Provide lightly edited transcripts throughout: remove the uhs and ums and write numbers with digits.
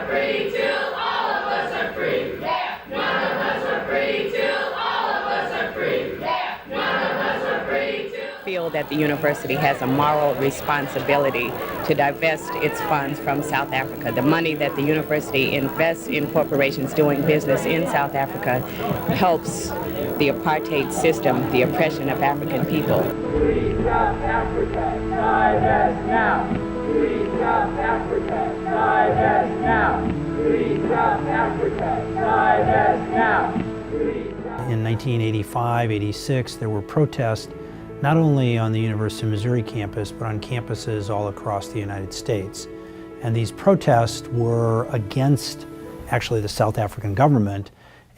free till all of us are free. Yeah. None of us are free till all of us are free. Yeah. None of us are free till. I feel that the university has a moral responsibility to divest its funds from South Africa. The money that the university invests in corporations doing business in South Africa helps the apartheid system, the oppression of African people. Free South Africa, divest now. Free South Africa, divest now. Free South Africa, divest now. In 1985, 86, there were protests not only on the University of Missouri campus, but on campuses all across the United States. And these protests were against actually the South African government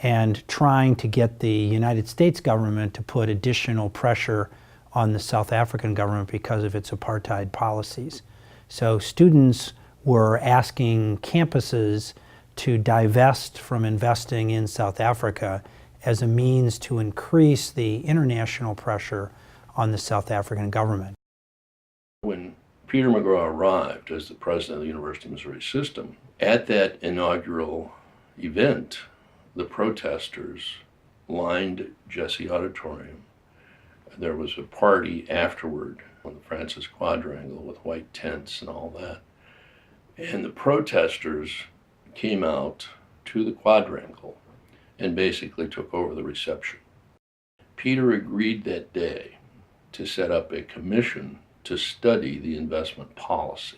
and trying to get the United States government to put additional pressure on the South African government because of its apartheid policies. So students were asking campuses to divest from investing in South Africa as a means to increase the international pressure on the South African government. When Peter McGraw arrived as the president of the University of Missouri System, at that inaugural event, the protesters lined Jesse Auditorium. There was a party afterward on the Francis Quadrangle with white tents and all that. And the protesters came out to the quadrangle and basically took over the reception. Peter agreed that day to set up a commission to study the investment policy.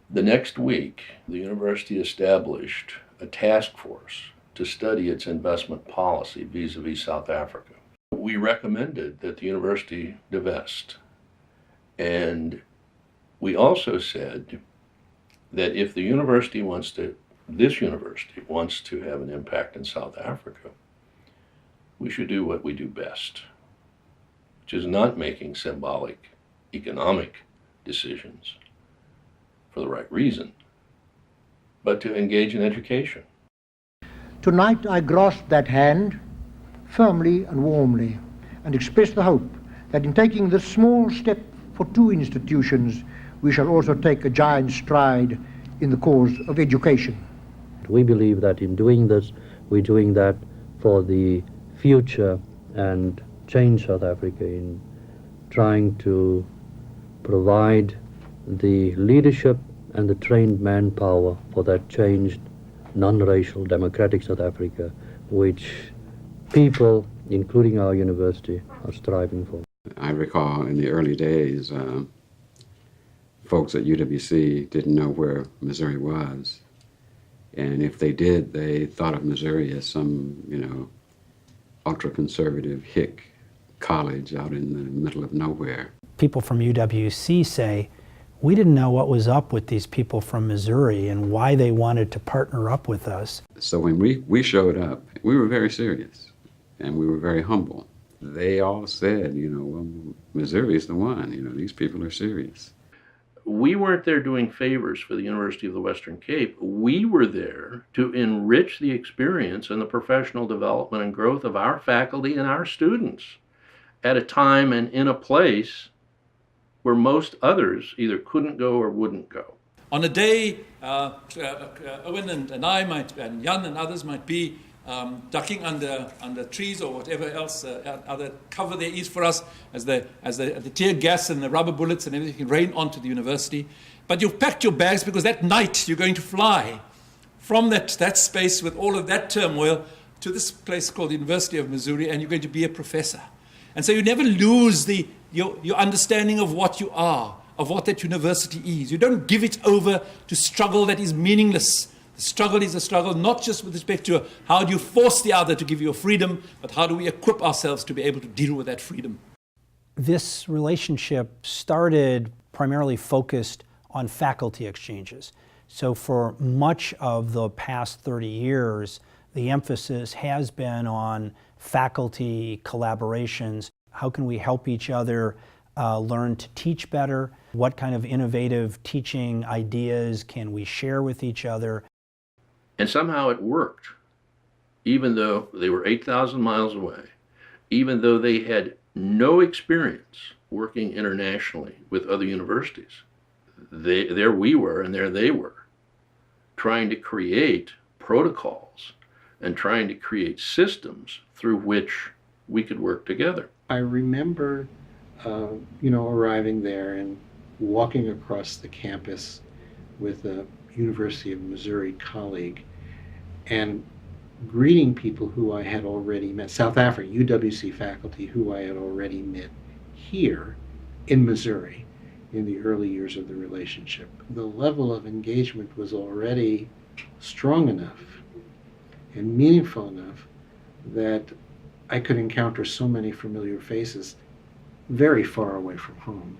The next week, the university established a task force to study its investment policy vis-a-vis South Africa. We recommended that the university divest. And we also said that if the university this university wants to have an impact in South Africa, we should do what we do best, which is not making symbolic economic decisions for the right reason, but to engage in education. Tonight I grasp that hand firmly and warmly and express the hope that in taking this small step for two institutions, we shall also take a giant stride in the cause of education. We believe that in doing this, we're doing that for the future and change South Africa in trying to provide the leadership and the trained manpower for that changed, non-racial, democratic South Africa, which people, including our university, are striving for. I recall in the early days, folks at UWC didn't know where Missouri was. And if they did, they thought of Missouri as some, ultra-conservative hick college out in the middle of nowhere. People from UWC say, we didn't know what was up with these people from Missouri and why they wanted to partner up with us. So when we showed up, we were very serious and we were very humble. They all said, well, Missouri is the one, these people are serious. We weren't there doing favors for the University of the Western Cape. We were there to enrich the experience and the professional development and growth of our faculty and our students at a time and in a place where most others either couldn't go or wouldn't go. On a day, Owen and I and Jan and others might be ducking under trees or whatever else other cover there is for us as the tear gas and the rubber bullets and everything can rain onto the university. But you've packed your bags because that night you're going to fly from that space with all of that turmoil to this place called the University of Missouri, and you're going to be a professor. And so you never lose your understanding of what you are, of what that university is. You don't give it over to struggle that is meaningless. The struggle is a struggle not just with respect to how do you force the other to give you a freedom, but how do we equip ourselves to be able to deal with that freedom. This relationship started primarily focused on faculty exchanges. So for much of the past 30 years, the emphasis has been on faculty collaborations. How can we help each other learn to teach better? What kind of innovative teaching ideas can we share with each other? And somehow it worked, even though they were 8,000 miles away, even though they had no experience working internationally with other universities. There we were, and there they were. trying to create protocols and trying to create systems through which we could work together. I remember, arriving there and walking across the campus with a University of Missouri colleague and greeting people who I had already met, South African UWC faculty who I had already met here in Missouri in the early years of the relationship. The level of engagement was already strong enough and meaningful enough that I could encounter so many familiar faces very far away from home.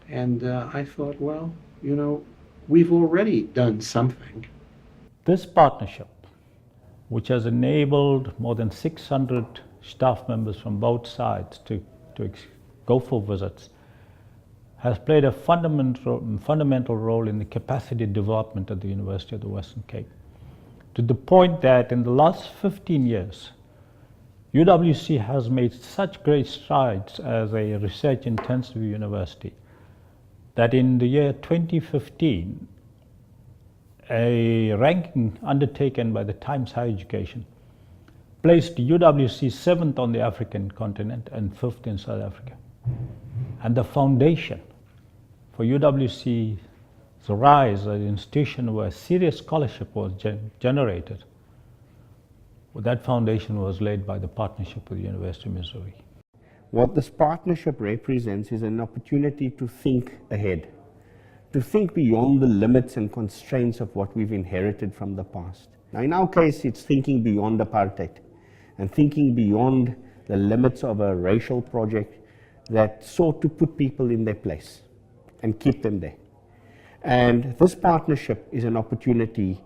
And I thought, well, we've already done something. This partnership, which has enabled more than 600 staff members from both sides to go for visits, has played a fundamental role in the capacity development at the University of the Western Cape, to the point that in the last 15 years, UWC has made such great strides as a research-intensive university that in the year 2015, a ranking undertaken by the Times Higher Education placed UWC 7th on the African continent and 5th in South Africa. And the foundation for UWC's rise as an institution where serious scholarship was generated, that foundation was laid by the partnership with the University of Missouri. What this partnership represents is an opportunity to think ahead, to think beyond the limits and constraints of what we've inherited from the past. Now, in our case, it's thinking beyond apartheid and thinking beyond the limits of a racial project that sought to put people in their place and keep them there. And this partnership is an opportunity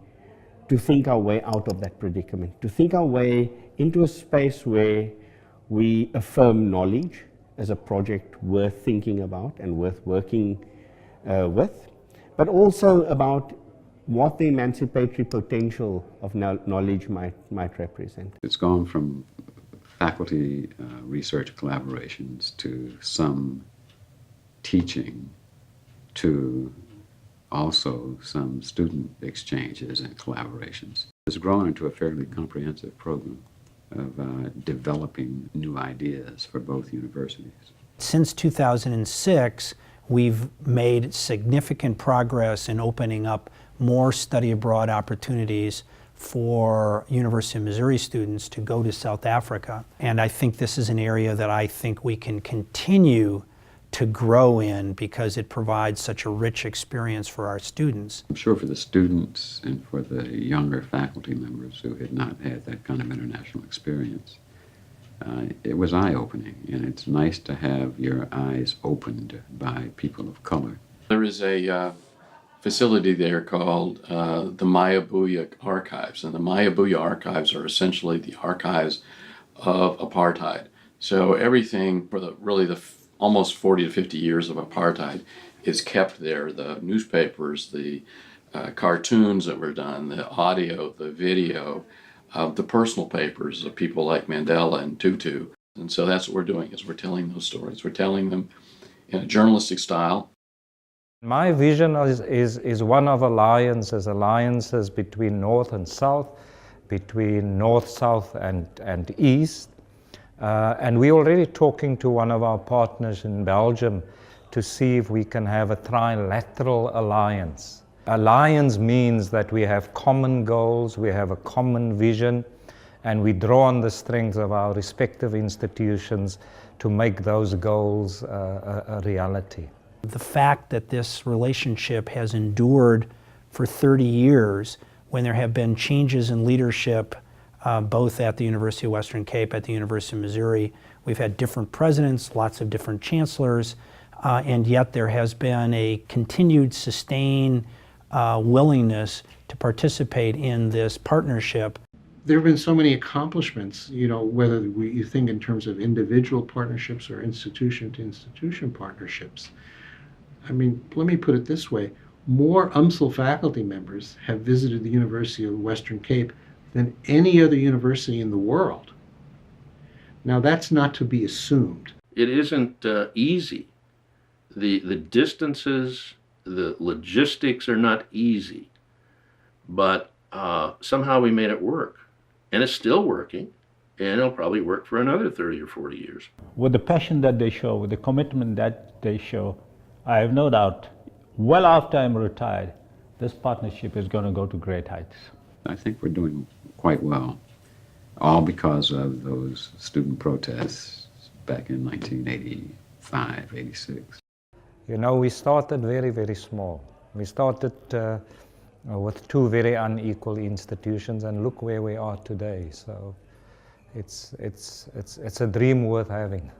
to think our way out of that predicament, to think our way into a space where we affirm knowledge as a project worth thinking about and worth working with, but also about what the emancipatory potential of knowledge might represent. It's gone from faculty research collaborations to some teaching to also some student exchanges and collaborations. It's grown into a fairly comprehensive program of developing new ideas for both universities. Since 2006, we've made significant progress in opening up more study abroad opportunities for University of Missouri students to go to South Africa. And I think this is an area that I think we can continue to grow in because it provides such a rich experience for our students. I'm sure for the students and for the younger faculty members who had not had that kind of international experience, it was eye-opening, and it's nice to have your eyes opened by people of color. There is a facility there called the Mayabuya Archives, and the Mayabuya Archives are essentially the archives of apartheid. So everything for the almost 40 to 50 years of apartheid is kept there. The newspapers, the cartoons that were done, the audio, the video, the personal papers of people like Mandela and Tutu. And so that's what we're doing, is we're telling those stories. We're telling them in a journalistic style. My vision is one of alliances between North and South, between North, South, and East. And we're already talking to one of our partners in Belgium to see if we can have a trilateral alliance. Alliance means that we have common goals, we have a common vision, and we draw on the strengths of our respective institutions to make those goals a reality. The fact that this relationship has endured for 30 years, when there have been changes in leadership both at the University of Western Cape, at the University of Missouri. We've had different presidents, lots of different chancellors, and yet there has been a continued sustained willingness to participate in this partnership. There have been so many accomplishments, whether you think in terms of individual partnerships or institution-to-institution partnerships. I mean, let me put it this way. More UMSL faculty members have visited the University of Western Cape than any other university in the world. Now, that's not to be assumed. It isn't easy. The distances, the logistics are not easy. but somehow we made it work. And it's still working, and it'll probably work for another 30 or 40 years. With the passion that they show, with the commitment that they show, I have no doubt, well after I'm retired, this partnership is going to go to great heights. I think we're doing quite well, all because of those student protests back in 1985, 86. You know, we started very, very small. We started with two very unequal institutions, and look where we are today. So it's a dream worth having.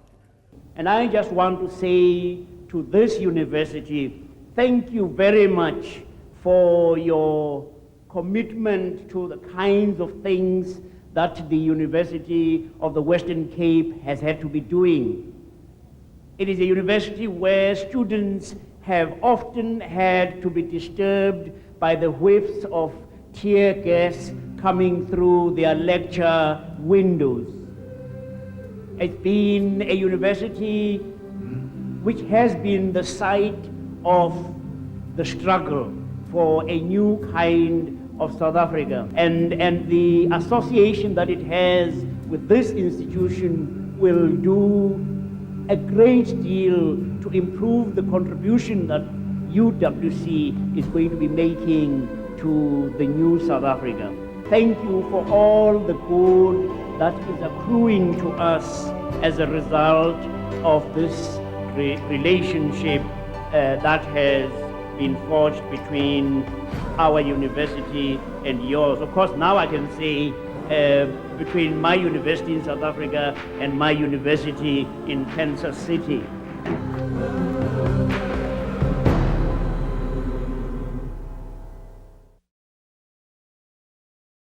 And I just want to say to this university, thank you very much for your commitment to the kinds of things that the University of the Western Cape has had to be doing. It is a university where students have often had to be disturbed by the whiffs of tear gas coming through their lecture windows. It's been a university which has been the site of the struggle for a new kind of South Africa. And the association that it has with this institution will do a great deal to improve the contribution that UWC is going to be making to the new South Africa. Thank you for all the good that is accruing to us as a result of this relationship that has been forged between our university and yours. Of course, now I can say between my university in South Africa and my university in Kansas City.